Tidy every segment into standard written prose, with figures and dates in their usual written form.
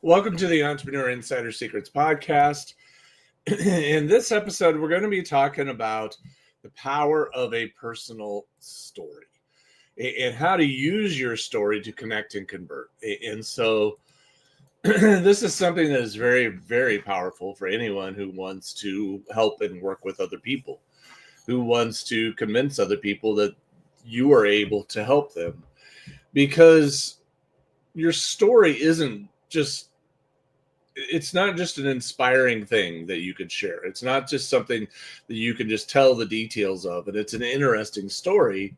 Welcome to the Entrepreneur Insider Secrets podcast. In this episode, we're going to be talking about the power of a personal story and how to use your story to connect and convert. And so this is something that is very, very powerful for anyone who wants to help and work with other people, who wants to convince other people that you are able to help them. Because your story it's not just an inspiring thing that you could share. It's not just something that you can just tell the details of, and it's an interesting story.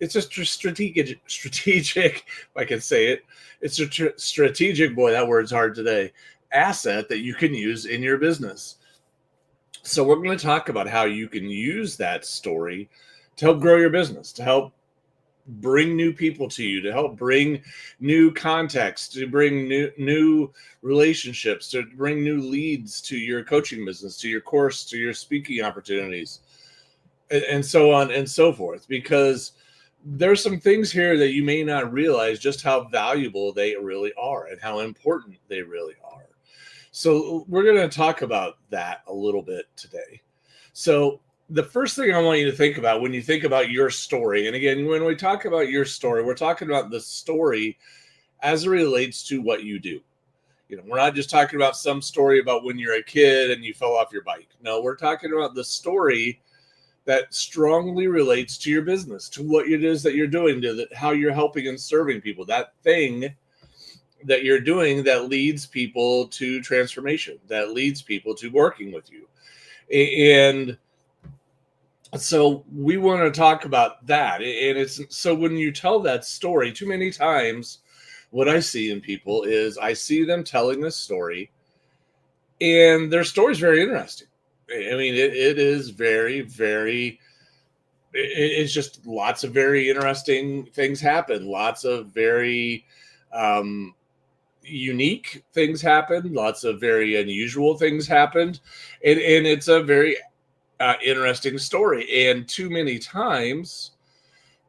It's a strategic, if I can say it. It's a strategic, boy, that word's hard today, asset that you can use in your business. So we're going to talk about how you can use that story to help grow your business, to help bring new people to you, to help bring new contacts, to bring new relationships, to bring new leads to your coaching business, to your course, to your speaking opportunities, and so on and so forth. Because there's some things here that you may not realize just how valuable they really are and how important they really are. So we're going to talk about that a little bit today. So the first thing I want you to think about when you think about your story, and again, when we talk about your story, we're talking about the story as it relates to what you do. We're not just talking about some story about when you're a kid and you fell off your bike. No, we're talking about the story that strongly relates to your business, to what it is that you're doing, to how you're helping and serving people, that thing that you're doing that leads people to transformation, that leads people to working with you. And so we want to talk about that. And it's so when you tell that story, too many times what I see in people is I see them telling this story and their story is very interesting. I mean, it is very, very, it's just lots of very interesting things happen. Lots of very unique things happen. Lots of very unusual things happened. And it's a very interesting story. And too many times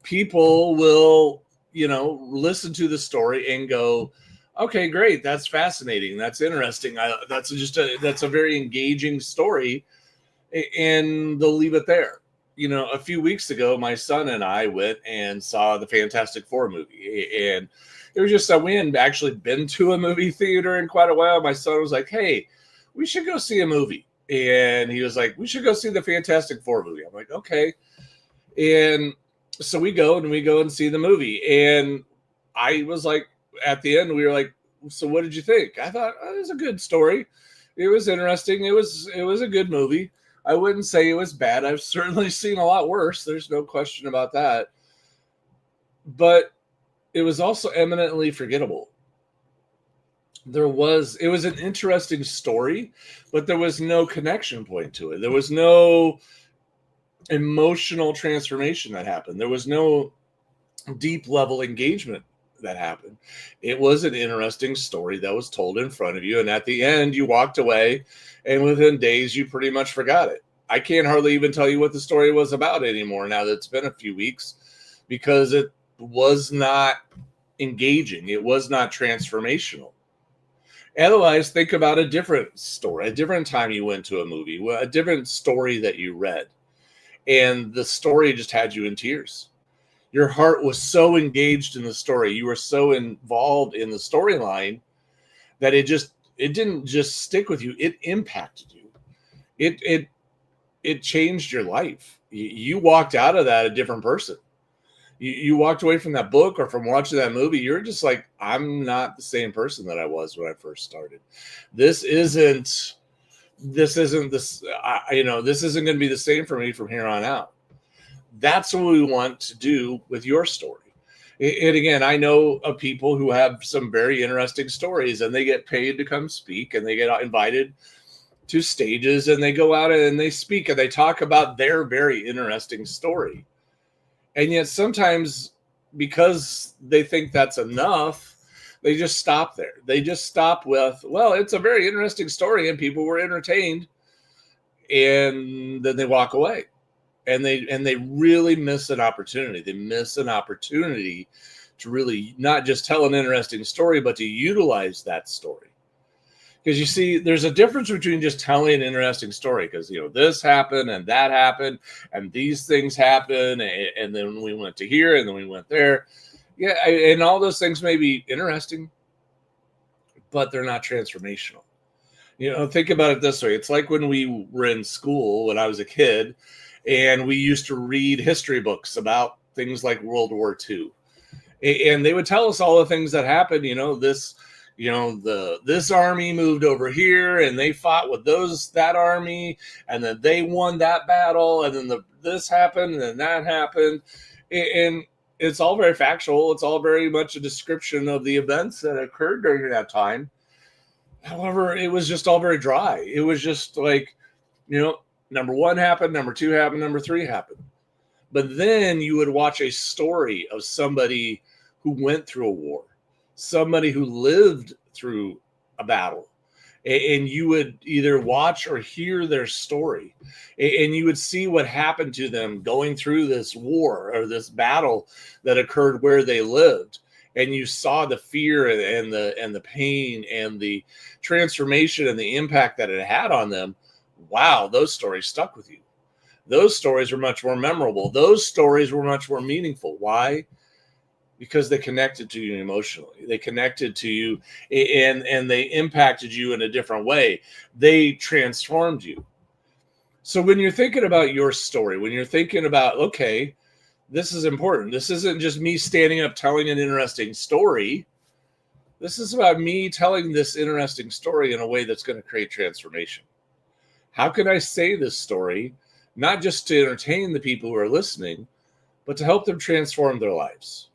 people will, listen to the story and go, okay, great. That's fascinating. That's interesting. That's a very engaging story. And they'll leave it there. A few weeks ago, my son and I went and saw the Fantastic Four movie. And it was just that we hadn't actually been to a movie theater in quite a while. My son was like, hey, we should go see a movie. And he was like, we should go see the Fantastic Four movie. I'm like, okay. And so we go and see the movie. And I was like, at the end, we were like, so what did you think? I thought, it was a good story. It was interesting. It was a good movie. I wouldn't say it was bad. I've certainly seen a lot worse. There's no question about that. But it was also eminently forgettable. It was an interesting story, but there was no connection point to it. There was no emotional transformation that happened. There was no deep level engagement that happened. It was an interesting story that was told in front of you. And at the end, you walked away, and within days, you pretty much forgot it. I can't hardly even tell you what the story was about anymore now that it's been a few weeks, because it was not engaging. It was not transformational. Otherwise, think about a different story, a different time you went to a movie, a different story that you read, and the story just had you in tears. Your heart was so engaged in the story. You were so involved in the storyline that it didn't just stick with you. It impacted you. It changed your life. You walked out of that a different person. You walked away from that book or from watching that movie. You're just like, I'm not the same person that I was when I first started. This isn't going to be the same for me from here on out. That's what we want to do with your story. And again, I know of people who have some very interesting stories, and they get paid to come speak, and they get invited to stages, and they go out and they speak and they talk about their very interesting story. And yet sometimes, because they think that's enough, they just stop there. They just stop with, well, it's a very interesting story and people were entertained. And then they walk away. And they really miss an opportunity. They miss an opportunity to really not just tell an interesting story, but to utilize that story. Because you see, there's a difference between just telling an interesting story, because this happened and that happened and these things happened, and then we went to here and then we went there. Yeah, and all those things may be interesting, but they're not transformational. Think about it this way. It's like when we were in school when I was a kid, and we used to read history books about things like World War II. And they would tell us all the things that happened. This army moved over here and they fought with that army, and then they won that battle, and then this happened and then that happened. And it's all very factual. It's all very much a description of the events that occurred during that time. However, it was just all very dry. It was just like, number one happened, number two happened, number three happened. But then you would watch a story of somebody who went through a war, somebody who lived through a battle, and you would either watch or hear their story, and you would see what happened to them going through this war or this battle that occurred where they lived. And you saw the fear and the pain and the transformation and the impact that it had on them. Wow, those stories stuck with you. Those stories were much more memorable. Those stories were much more meaningful. Why? Because they connected to you emotionally. They connected to you, and they impacted you in a different way. They transformed you. So when you're thinking about your story, when you're thinking about, okay, this is important. This isn't just me standing up telling an interesting story. This is about me telling this interesting story in a way that's going to create transformation. How can I say this story, not just to entertain the people who are listening, but to help them transform their lives,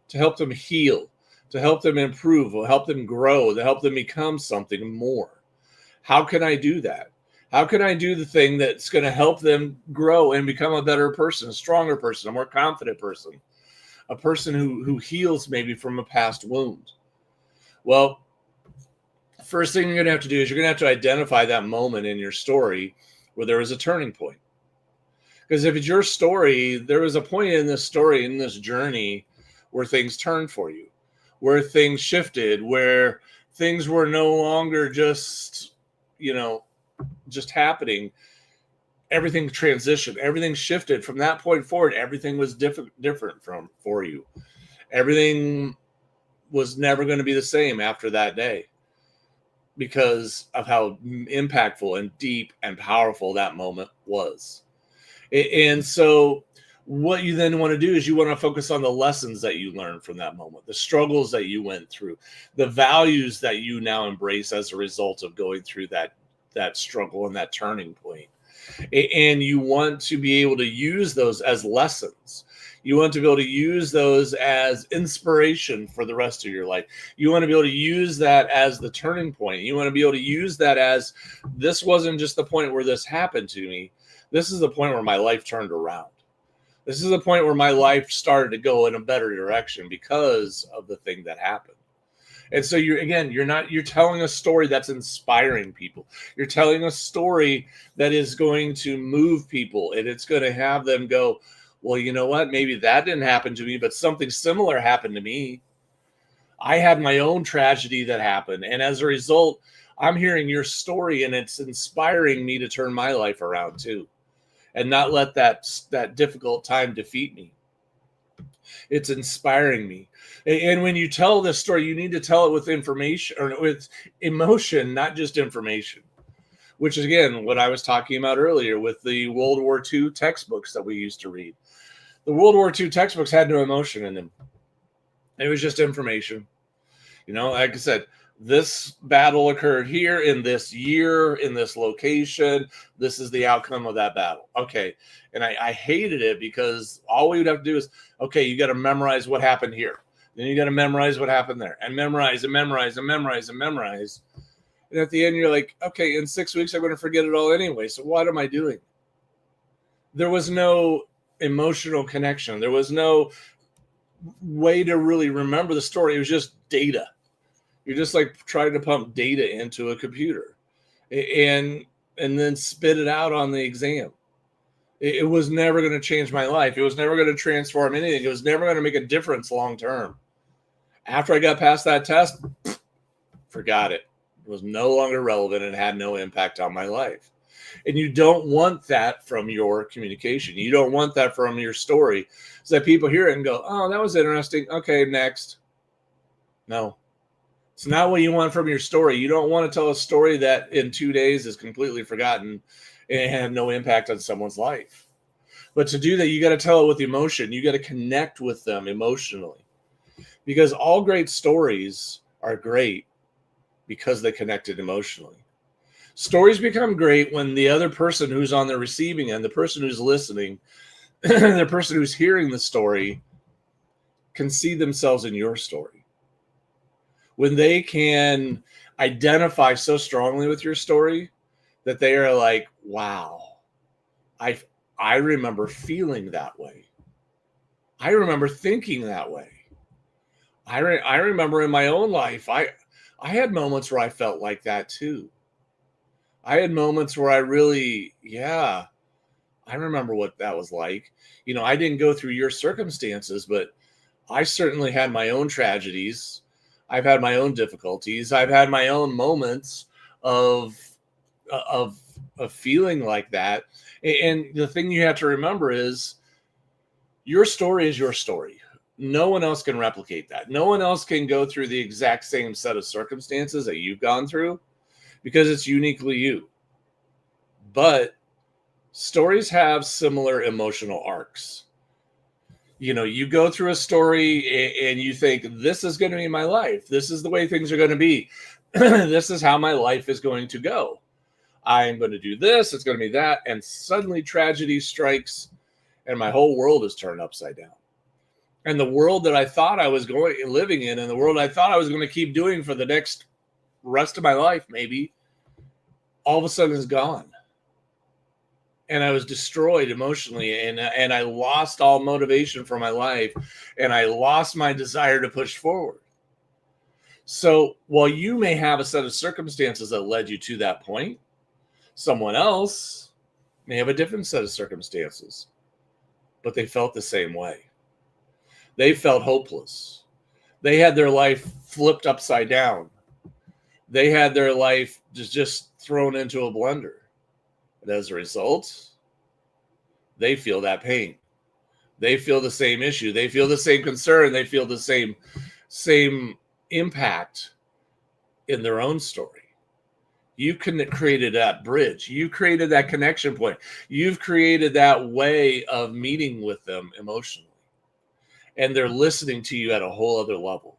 to help them heal, to help them improve, to help them grow, to help them become something more? How can I do that? How can I do the thing that's going to help them grow and become a better person, a stronger person, a more confident person, a person who heals maybe from a past wound? Well, first thing you're going to have to do is you're going to have to identify that moment in your story where there was a turning point. Because if it's your story, there was a point in this story, in this journey, where things turned for you, where things shifted, where things were no longer just happening. Everything transitioned. Everything shifted from that point forward. Everything was different for you. Everything was never going to be the same after that day, because of how impactful and deep and powerful that moment was. And so what you then want to do is you want to focus on the lessons that you learned from that moment, the struggles that you went through, the values that you now embrace as a result of going through that struggle and that turning point. And you want to be able to use those as lessons. You want to be able to use those as inspiration for the rest of your life. You want to be able to use that as the turning point. You want to be able to use that as, this wasn't just the point where this happened to me. This is the point where my life turned around. This is the point where my life started to go in a better direction because of the thing that happened. And so you're telling a story that's inspiring people. You're telling a story that is going to move people, and it's going to have them go, well, you know what? Maybe that didn't happen to me, but something similar happened to me. I had my own tragedy that happened. And as a result, I'm hearing your story, and it's inspiring me to turn my life around too, and not let that difficult time defeat me. It's inspiring me. And when you tell this story, you need to tell it with information, or with emotion, not just information, which is, again, what I was talking about earlier with the World War II textbooks that we used to read. The World War II textbooks had no emotion in them. It was just information. Like I said, this battle occurred here in this year, in this location. This is the outcome of that battle. Okay. And I hated it, because all we would have to do is, okay, you got to memorize what happened here. Then you got to memorize what happened there, and memorize and memorize and memorize and memorize. And at the end, you're like, okay, in 6 weeks, I'm going to forget it all anyway. So what am I doing? There was no emotional connection. There was no way to really remember the story. It was just data. You're just like trying to pump data into a computer and then spit it out on the exam. It was never going to change my life. It was never going to transform anything. It was never going to make a difference long term. After I got past that test, forgot it. It was no longer relevant and had no impact on my life. And you don't want that from your communication. You don't want that from your story, so that people hear it and go, oh, that was interesting. Okay, next. No, it's not what you want from your story. You don't want to tell a story that in 2 days is completely forgotten and had no impact on someone's life. But to do that, you got to tell it with emotion. You got to connect with them emotionally, because all great stories are great because they connected emotionally. Stories become great when the other person who's on the receiving end, the person who's listening, the person who's hearing the story, can see themselves in your story. When they can identify so strongly with your story that they are like, wow, I remember feeling that way. I remember thinking that way. I remember in my own life, I had moments where I felt like that too. I had moments where I really, I remember what that was like. I didn't go through your circumstances, but I certainly had my own tragedies. I've had my own difficulties. I've had my own moments of feeling like that. And the thing you have to remember is your story is your story. No one else can replicate that. No one else can go through the exact same set of circumstances that you've gone through, because it's uniquely you. But stories have similar emotional arcs. You go through a story and you think, this is going to be my life. This is the way things are going to be. This is how my life is going to go. I am going to do this. It's going to be that. And suddenly tragedy strikes and my whole world is turned upside down. And the world that I thought I was living in, and the world I thought I was going to keep doing for the next rest of my life, maybe, all of a sudden is gone. And I was destroyed emotionally, and I lost all motivation for my life, and I lost my desire to push forward. So while you may have a set of circumstances that led you to that point, someone else may have a different set of circumstances, but they felt the same way. They felt hopeless. They had their life flipped upside down. They had their life just thrown into a blender. And as a result, they feel that pain. They feel the same issue. They feel the same concern. They feel the same impact in their own story. You created that bridge. You created that connection point. You've created that way of meeting with them emotionally. And they're listening to you at a whole other level.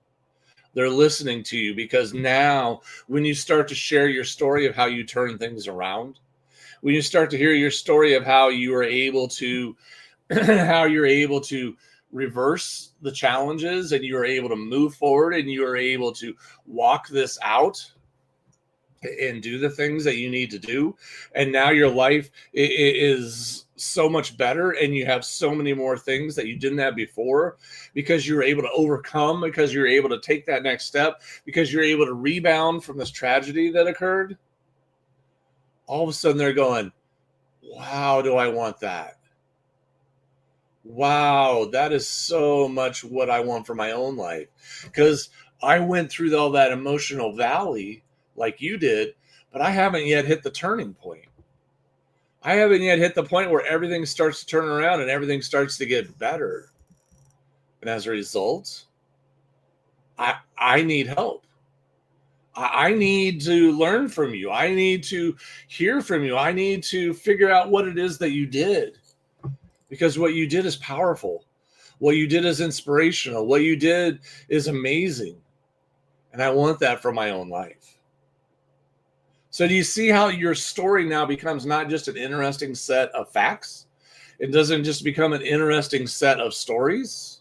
They're listening to you because now when you start to share your story of how you turn things around, when you start to hear your story of how you are able to reverse the challenges, and you are able to move forward, and you are able to walk this out and do the things that you need to do. And now your life is so much better, and you have so many more things that you didn't have before, because you're able to overcome, because you're able to take that next step, because you're able to rebound from this tragedy that occurred. All of a sudden they're going, wow, do I want that? Wow, that is so much what I want for my own life. Because I went through all that emotional valley like you did, but I haven't yet hit the turning point. I haven't yet hit the point where everything starts to turn around and everything starts to get better. And as a result, I need help. I need to learn from you. I need to hear from you. I need to figure out what it is that you did. Because what you did is powerful. What you did is inspirational. What you did is amazing. And I want that for my own life. So do you see how your story now becomes not just an interesting set of facts? It doesn't just become an interesting set of stories.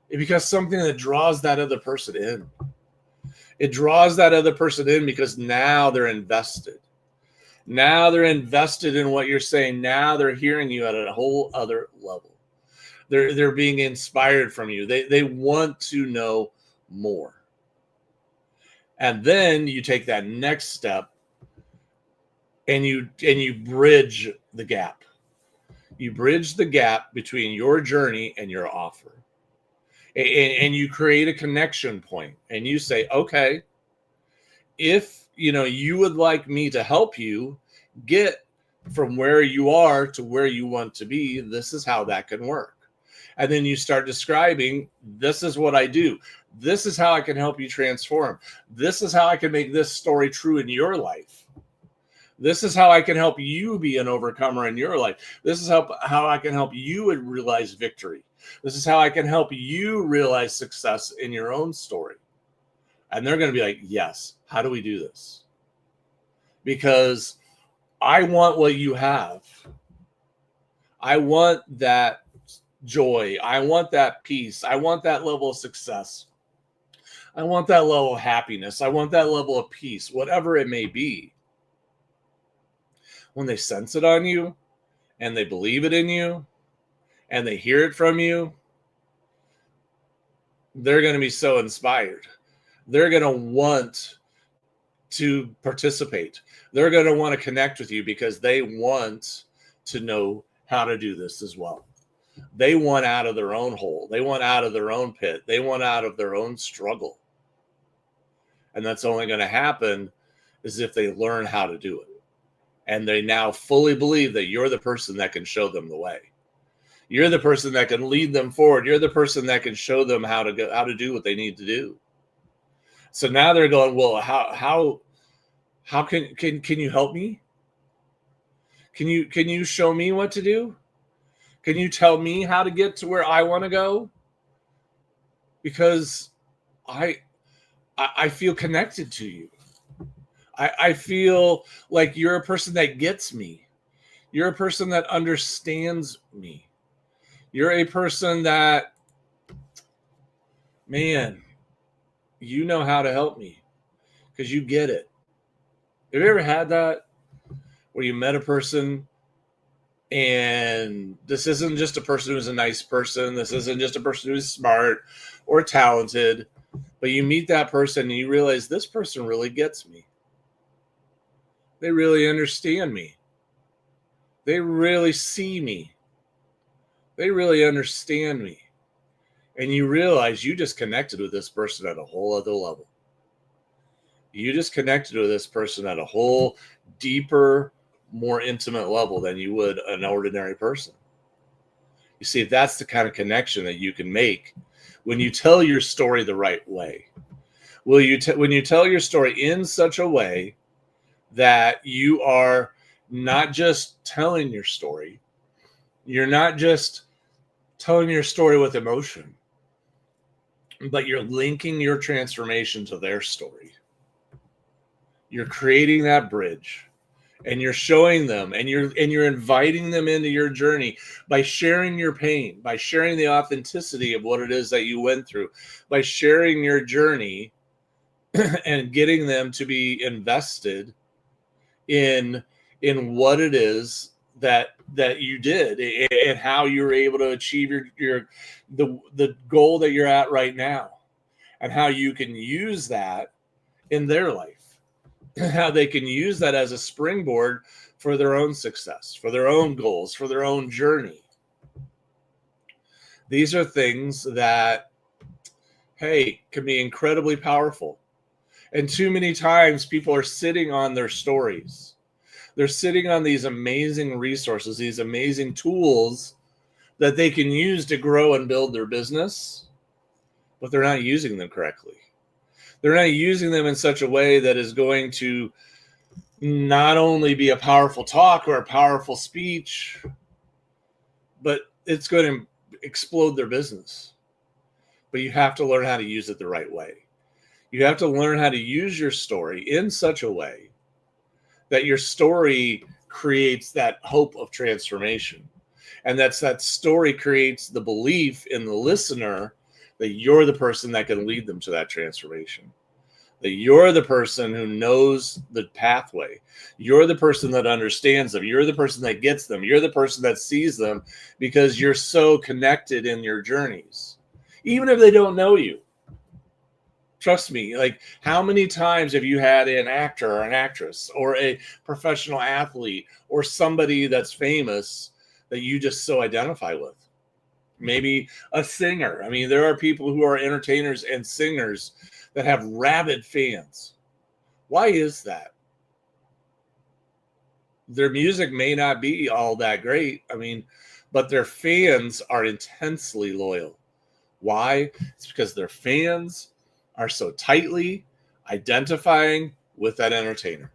It becomes something that draws that other person in. It draws that other person in because now they're invested. Now they're invested in what you're saying. Now they're hearing you at a whole other level. They're being inspired from you. They want to know more. And then you take that next step and you bridge the gap. You bridge the gap between your journey and your offer. And you create a connection point. And you say, okay, if you would like me to help you get from where you are to where you want to be, this is how that can work. And then you start describing, this is what I do. This is how I can help you transform. This is how I can make this story true in your life. This is how I can help you be an overcomer in your life. This is how I can help you realize victory. This is how I can help you realize success in your own story. And they're going to be like, yes, how do we do this? Because I want what you have. I want that joy. I want that peace. I want that level of success. I want that level of happiness. I want that level of peace, whatever it may be. When they sense it on you and they believe it in you and they hear it from you, they're going to be so inspired. They're going to want to participate. They're going to want to connect with you because they want to know how to do this as well. They want out of their own hole. They want out of their own pit. They want out of their own struggle. And that's only going to happen is if they learn how to do it. And they now fully believe that you're the person that can show them the way. You're the person that can lead them forward. You're the person that can show them how to do what they need to do. So now they're going, well, how can you help me? Can you show me what to do? Can you tell me how to get to where I want to go? Because I feel connected to you. I feel like you're a person that gets me. You're a person that understands me. You're a person that, man, you know how to help me because you get it. Have you ever had that where you met a person and this isn't just a person who's a nice person. This isn't just a person who's smart or talented, but you meet that person and you realize this person really gets me. They really understand me. They really see me. They really understand me. And you realize you just connected with this person at a whole other level. You just connected with this person at a whole deeper, more intimate level than you would an ordinary person. You see, that's the kind of connection that you can make when you tell your story the right way. When you tell your story in such a way that you are not just telling your story, you're not just telling your story with emotion, but you're linking your transformation to their story. You're creating that bridge and you're showing them and you're inviting them into your journey by sharing your pain, by sharing the authenticity of what it is that you went through, by sharing your journey and getting them to be invested in what it is that you did and how you're able to achieve the goal that you're at right now and how you can use that in their life, how they can use that as a springboard for their own success, for their own goals, for their own journey. These are things that, hey, can be incredibly powerful. And too many times people are sitting on their stories. They're sitting on these amazing resources, these amazing tools that they can use to grow and build their business, but they're not using them correctly. They're not using them in such a way that is going to not only be a powerful talk or a powerful speech, but it's going to explode their business. But you have to learn how to use it the right way. You have to learn how to use your story in such a way that your story creates that hope of transformation. And that story creates the belief in the listener that you're the person that can lead them to that transformation. That you're the person who knows the pathway. You're the person that understands them. You're the person that gets them. You're the person that sees them because you're so connected in your journeys. Even if they don't know you. Trust me, like how many times have you had an actor or an actress or a professional athlete or somebody that's famous that you just so identify with? Maybe a singer. I mean, there are people who are entertainers and singers that have rabid fans. Why is that? Their music may not be all that great. I mean, but their fans are intensely loyal. Why? It's because their fans are so tightly identifying with that entertainer.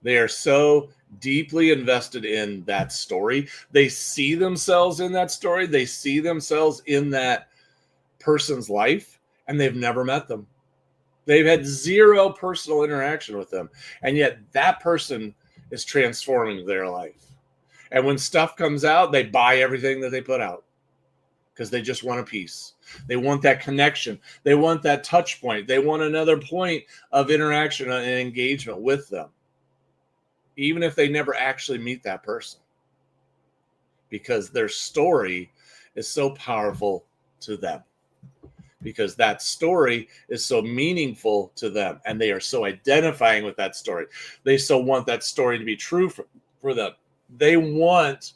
They are so deeply invested in that story. They see themselves in that story. They see themselves in that person's life, and they've never met them. They've had zero personal interaction with them. And yet that person is transforming their life. And when stuff comes out, they buy everything that they put out because they just want a piece. They want that connection. They want that touch point. They want another point of interaction and engagement with them, even if they never actually meet that person, because their story is so powerful to them, because that story is so meaningful to them, and they are so identifying with that story. They so want that story to be true for them. They want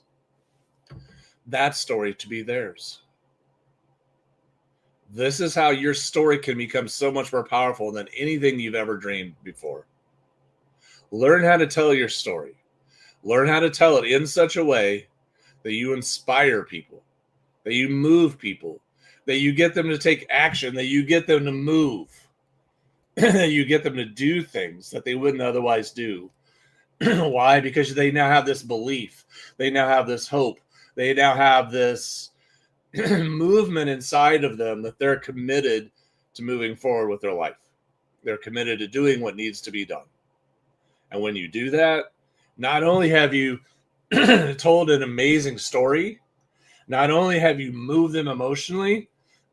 that story to be theirs. This is how your story can become so much more powerful than anything you've ever dreamed before. Learn how to tell your story. Learn how to tell it in such a way that you inspire people, that you move people, that you get them to take action, that you get them to move, that you get them to do things that they wouldn't otherwise do. Why? Because they now have this belief. They now have this hope. They now have this movement inside of them that they're committed to moving forward with their life. They're committed to doing what needs to be done. And when you do that, not only have you told an amazing story, not only have you moved them emotionally,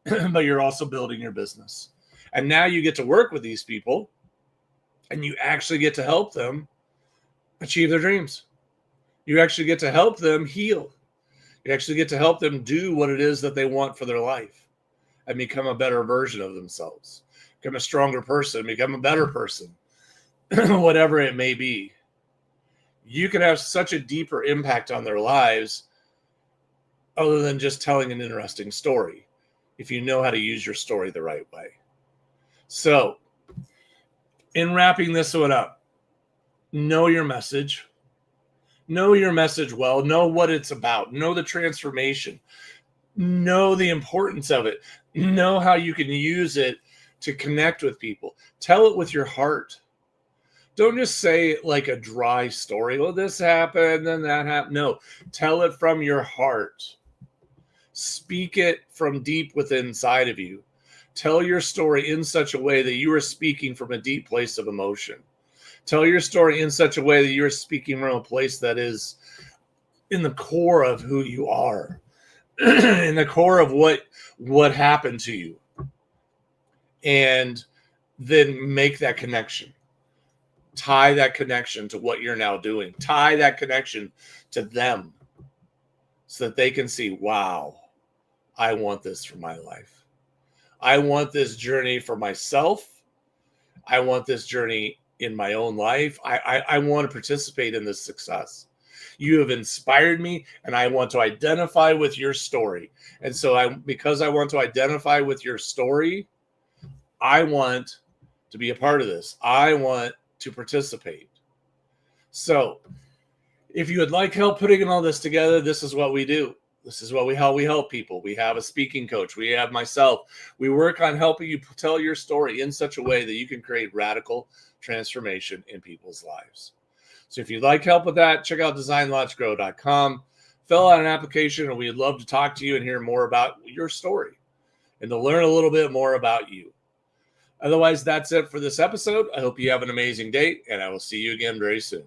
but you're also building your business. And now you get to work with these people, and you actually get to help them achieve their dreams. You actually get to help them heal. You actually get to help them do what it is that they want for their life and become a better version of themselves, become a stronger person, become a better person, whatever it may be. You can have such a deeper impact on their lives other than just telling an interesting story if you know how to use your story the right way. So, in wrapping this one up, know your message. Know your message well. Know what it's about. Know the transformation. Know the importance of it. Know how you can use it to connect with people. Tell it with your heart. Don't just say it like a dry story. Well, this happened, then that happened. No, tell it from your heart. Speak it from deep within inside of you. Tell your story in such a way that you are speaking from a deep place of emotion. Tell your story in such a way that you're speaking from a place that is in the core of who you are, in the core of what happened to you. And then make that connection. Tie that connection to what you're now doing. Tie that connection to them so that they can see, wow, I want this for my life. I want this journey for myself. I want this journey in my own life. I want to participate in this success. You have inspired me, and I want to identify with your story. And so because I want to identify with your story, I want to be a part of this. I want to participate. So if you would like help putting all this together, this is what we do. This is how we help people. We have a speaking coach. We have myself. We work on helping you tell your story in such a way that you can create radical transformation in people's lives. So if you'd like help with that, check out designlaunchgrow.com. Fill out an application, and we'd love to talk to you and hear more about your story and to learn a little bit more about you. Otherwise, that's it for this episode. I hope you have an amazing day, and I will see you again very soon.